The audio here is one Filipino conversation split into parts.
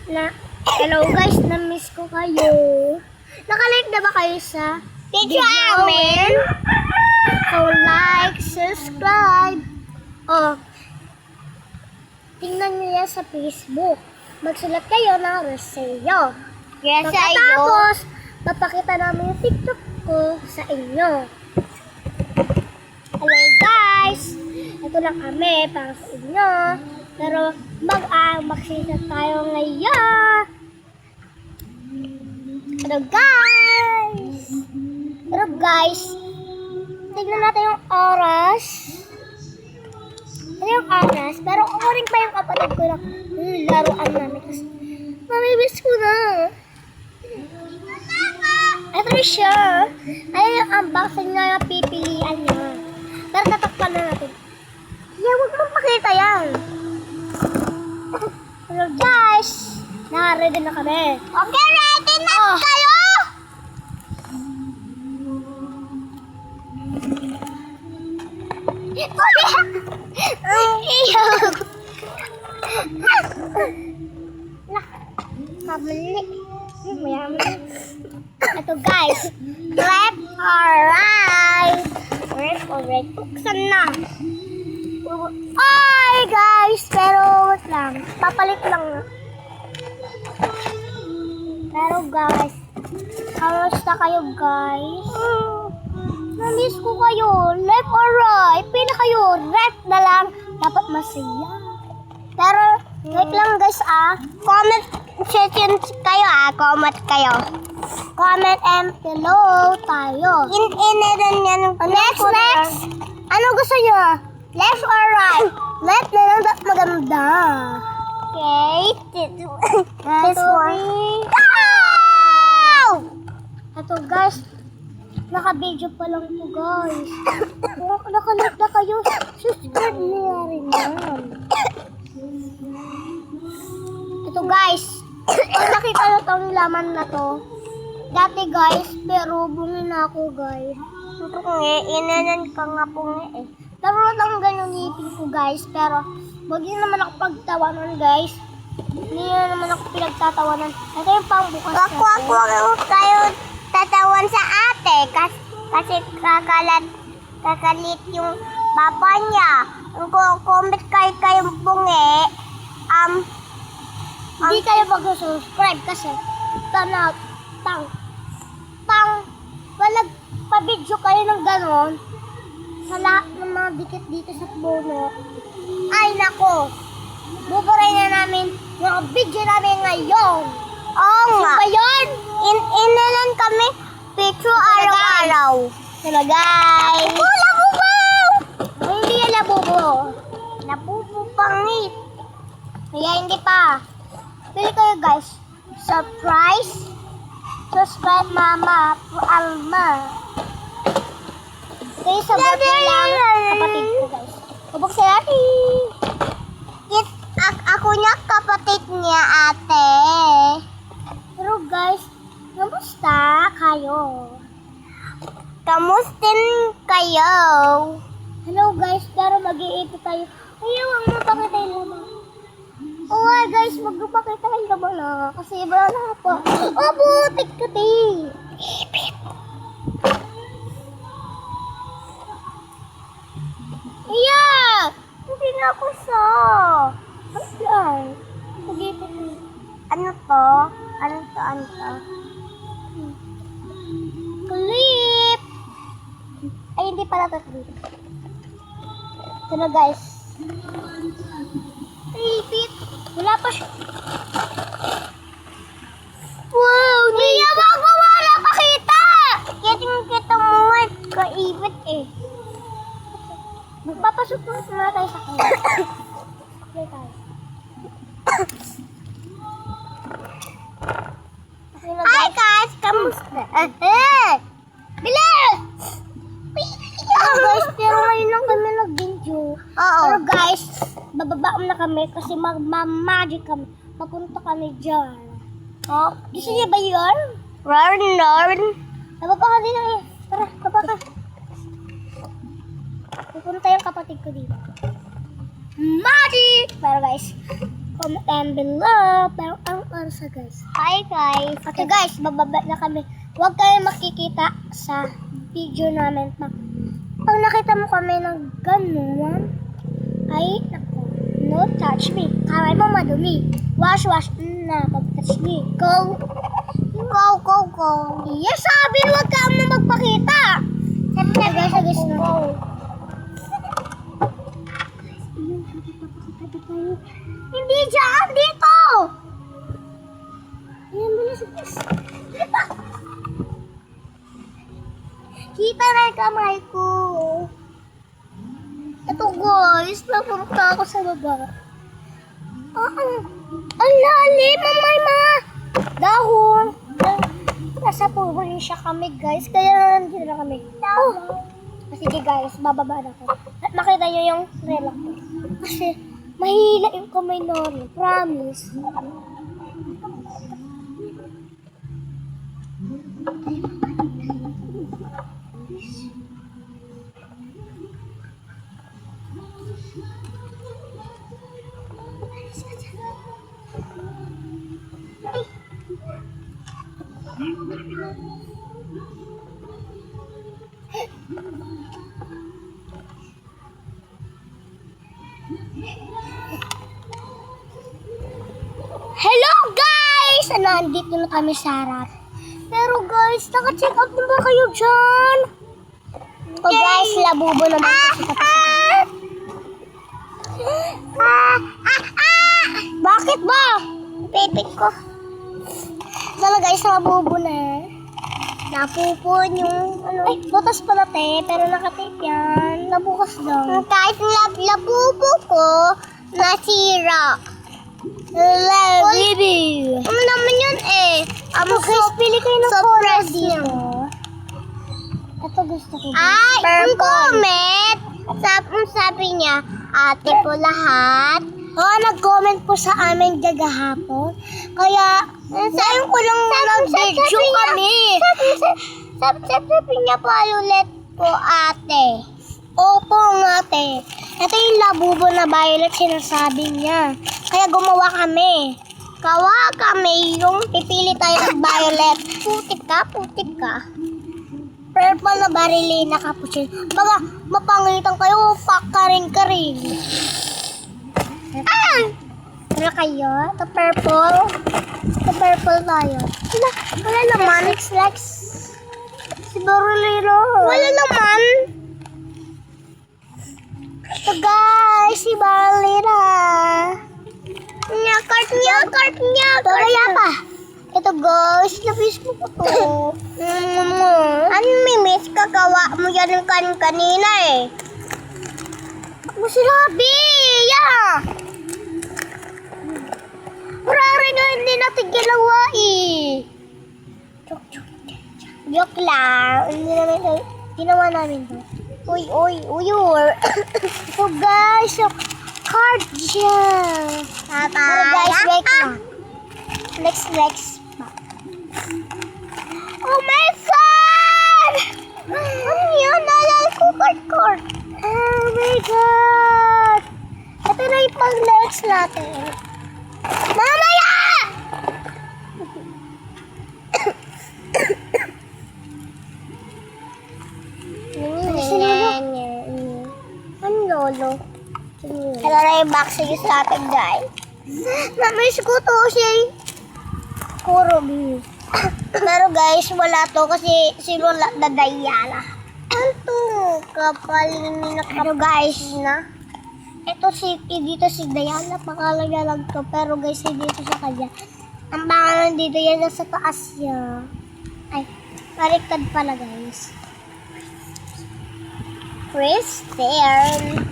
Hello guys, na-miss ko kayo. Nakalike na ba kayo sa Video namin? So like, subscribe. Oh, tingnan niyo yan sa Facebook. Magsulat kayo ng reseyo. Yes, Pagkatapos, papakita namin yung TikTok ko sa inyo. Hello guys! Ito lang kami para sa inyo. Pero magsisa tayo ngayon. Pero guys, tignan natin yung oras. Ano yung oras? Pero uring pa yung kapatid ko na laruan namin kasi mamimiss ko na. Ito na siya. Ayan yung unboxing na pipilian niya. Pero tatakpan na natin. Yeah, huwag mong pakita yan. Hello guys! Naka-ready na kami. Okay, ready na kayo? Mabali. Ito guys. Left or right? Left or right? Buksan na. Ay guys! Pero wait lang. Papalit lang. Pero guys, kamusta kayo guys? Na-miss ko kayo. Left or right? Pila kayo. Left na lang. Dapat masaya. Pero, wait lang guys Comment section kayo comment kayo. Comment and below tayo. In-in-in yan. Next. Ano gusto nyo? Left or right? Left na lang. Dapat maganda. Okay. This one. Ito guys, naka-video pa lang ito guys. Kung nakalike na kayo, subscribe niya rin yan. Ito guys, kung nakita nyo itong laman na to, dati guys, pero bumi na ako guys. Ito ko inanan ka nga po eh. Pero lang ganyan ngipin ko guys, pero wag yun naman ako pagtawanan guys. Hindi na naman ako pinagtatawanan. Ito yung pangbukas na to. Ako kayo tatawan sa ate kasi kakalit yung papa niya. Kung comment kayong bungi, Hindi kayo mag-subscribe kasi walang pa-video kayo ng ganon sa lahat ng mga dikit dito sa puno. Ay nako, buburay na namin yung video namin ngayon. oo nga. Ba yun? Inanan kami picture araw-araw. Hello guys! Labubaw! Hindi yan labubo. Napupupangit. Kaya hindi pa. Pili kayo guys. Surprise! Subscribe mama po Alma. Kayo sabot na lang kapatid ko guys. Bubuksan natin. Ako niya kapatid niya ate. Pero guys, kamusta kayo? Kamustin kayo? Hello guys, pero mag-iipit tayo. Ayaw, ang mapakita yung laman. Oo guys, magpapakita yung laman na. Kasi iba na po. Oh, butik ka ti. Ipit. Yeah! Hindi na ako sa. Ay, mag-iipit mo. Ano to? Ano to? Clip! Ay, hindi pala ito clip. Ito na guys. Ipit. Wala pa siya. Wow! Hindi ako wala pakita! Kita mo nga kaibit eh. Magpapasok muna tayo sa kanya. Okay tayo. Okay na Hi guys. guys, kamusta? Bilis! Guys, pero ngayon lang kami nag-video. Oo. Pero guys, bababa na kami kasi mag-magic kami. Papunta kami dyan. Oh, Gusto niya ba yun? Ron. Nababa ka din eh. Tara, baba ka. Pupunta yung kapatid ko dito. Magic! Pero guys, comment down below. Pero ang oras na guys. Hi guys. Okay guys, bababa na kami. Huwag kayo makikita sa video namin. Pag nakita mo kami ng ganun, ay, naku, no touch me. Kamay mo madumi. Wash, na, pag-touch me. Go. Go. Yes, sabi, huwag ka mo magpakita. Guys, no. Hindi dyan, dito. Ayan, bilis. Kita na yung kamay ko. Ito guys, napunta ako sa baba. Ang lalim ang may mga dahon. Nasa probinsya kami guys, kaya nandito na kami. Sige guys, bababa na ako. At makita nyo yung relo ko. Kasi mahila yung kamay namin, promise. Hello guys! Nandito na kami sa harap. Pero guys, naka-check out na ba kayo dyan? So guys, labubo naman kasi Bakit ba? Pipit ko. Dala guys, labubo na. Napupon yung Ay, butas pala te, pero nakatape yan. Nabukas daw. Kahit labubo ko, nasira. Baby! Ano naman yun eh? Guys, pili kayo ng color surprise dito. Ito gusto ko. Ay, ang comment. Sabi niya, ate po lahat. Nag-comment po sa amin gagahapon. Kaya, ngayon ko lang nag-video kami. Sabi niya po ulit po ate. Opo ate. Ito yung labubo na violet sinasabi niya. Kaya gumawa kami. Kawa kami yung pipili tayo ng violet. Putik ka. Purple na barilina cappuccino. Baga, mapangitan kayo, pakaring-karing. Wala kayo? Ito purple. Ito purple tayo. Wala naman. Lex. Si barilina. Wala naman. Ito guys, si barilina. Cart niya. Kaya pa. Ito guys, na-Facebook ko to. Ano miss kagawa mo yan ng kanina eh. Ako sinabi! Marami nga hindi natin ginawa eh. Joke lang. Ginawa namin to. Uyur. So guys, yung card dyan. Pero guys, wait lang. Next. Oh my God! Ano yun? Nalala ko card. Oh my God! Ito na yung pang-next natin. Mamaya! Ano lolo? Ito na yung boxing sa atin guys. Namiss ko to si Kurobi. Pero guys, wala to kasi sino dadayala. Ano kapalin na Ano guys? na? Ito dito si Diana, pakalaga lang to. Pero guys, dito sa kanya. Ang pangalan dito yan nasa taas niya. Ay, baliktad pala guys. Christine.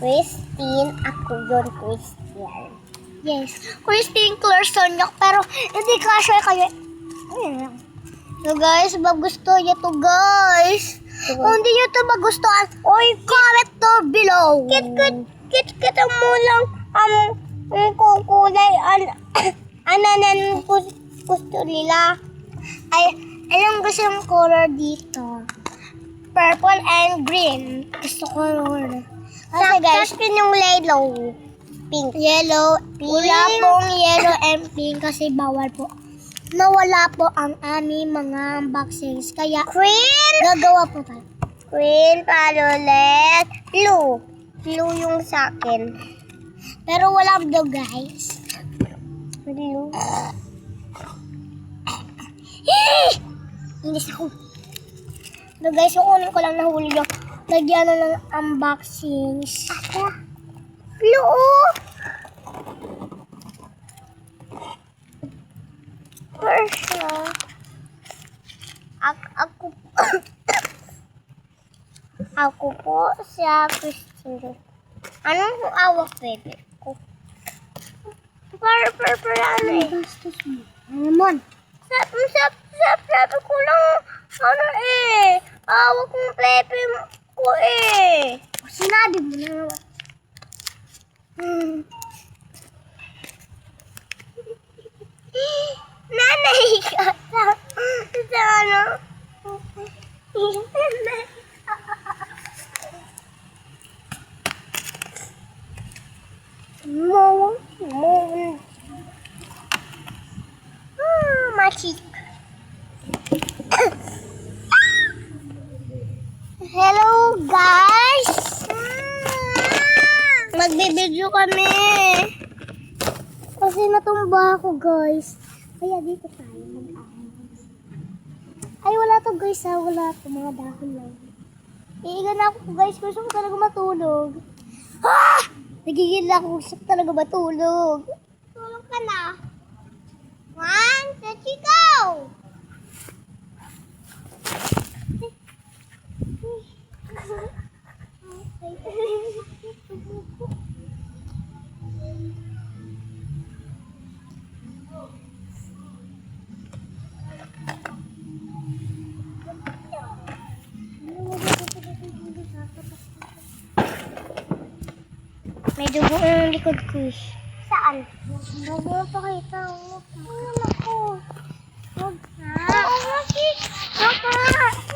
Christine, ako yun, Christian. Yes. Christine Clarsoniak, pero hindi kasya kayo. So guys, pag gusto nyo to guys. Kung hindi nyo to magustuhan, comment to below. Kit mo lang kukulay ananan gusto nila. Ay, anong gusto yung color dito? purple and green. Gusto ko ron. Kasi guys, yung yellow. Pink. Yellow. Wala Pink. pong yellow and pink kasi bawal po. Nawala po ang aming mga unboxings. Kaya Green. gagawa po tayo. Green, violet, blue. Blue yung sa akin. Pero wala blue, guys. Blue. Hindi ako. So guys, yung unang ko lang nahuli yung lagyan na ng unboxings. Blue. First, ako ako po sa Christine. Anong awak, baby ko? Para ano eh. Bastos mo. Ano naman? Sabi ko lang, ano eh. Awak ng baby ko eh. Sinabi mo na naman. Nanay ka sa ano? Machik. Hello guys! Magbibideo kami. Kasi natumba ako guys. Kaya dito tayo mag-ahos. Ay wala to guys ha. Wala to. Mga dahon lang. Iigan na ako guys. Gusto ko talaga matulog. Ha! Nagigil ako. Gusto ko talaga matulog. Tulog ka na. 1, 2, 3, go! May dugo yung likod ko. Saan? Bago pakita ko. Ako. Huwag na. Oo, Machik. Baka.